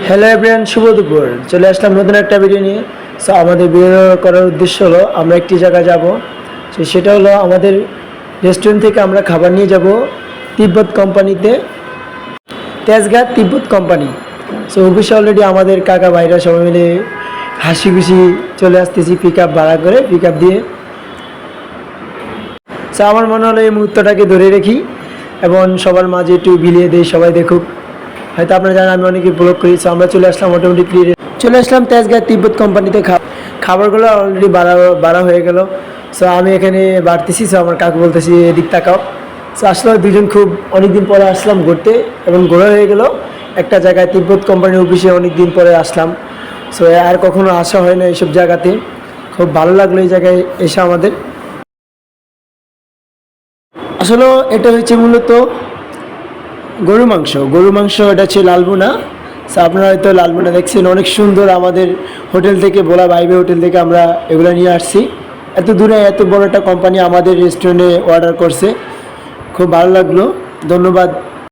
Hello everyone, শুভ দুপুর। চলে আসলাম নতুন একটা ভিডিও নিয়ে। সো আমাদের ভিডিও করার উদ্দেশ্য হলো আমরা একটি জায়গায় যাব। সো সেটা হলো আমাদের রেস্টুরেন্ট থেকে আমরা খাবার নিয়ে যাব তিব্বত কোম্পানিতে, তেজগাঁ তিব্বত কোম্পানি। সো অফিসে অলরেডি আমাদের কাকা ভাইরা সবাই মিলে হাসি খুশি চলে আসতেছি পিক আপ ভাড়া করে, পিক আপ দিয়ে। সো আমার মনে হলো এই মুহূর্তটাকে ধরে রাখি এবং সবার মাঝে একটু বিলিয়ে দিই, সবাই দেখুক। হয়তো আপনারা জানেন আমি অনেকে ব্লগ করি। সো আমরা চলে আসলাম অটোমেটিকলি, চলে আসলাম তেজগাঁ তিব্বত কোম্পানিতে। খাবারগুলো অলরেডি বাড়া হয়ে গেল। সো আমি এখানে বাড়তেছি। সো আমার কাকু বলতেছি এদিক তাকাও। সো আসলে দুজন খুব অনেকদিন পরে আসলাম ঘুরতে এবং ঘোরা হয়ে গেল একটা জায়গায়, তিব্বত কোম্পানির অফিসে অনেক দিন পরে আসলাম। সো আর কখনো আসা হয় না এইসব জায়গাতে। খুব ভালো লাগলো এই জায়গায় এসে আমাদের। আসলে এটা হচ্ছে মূলত গরু মাংস। এটা হচ্ছে লালবুনা। সো আপনারা হয়তো লালবুনা দেখছেন, অনেক সুন্দর। আমাদের হোটেল থেকে, ভোলা ভাইবে হোটেল থেকে আমরা এগুলো নিয়ে আসছি। এত দূরে এত বড় একটা কোম্পানি আমাদের রেস্টুরেন্টে অর্ডার করছে, খুব ভালো লাগলো। ধন্যবাদ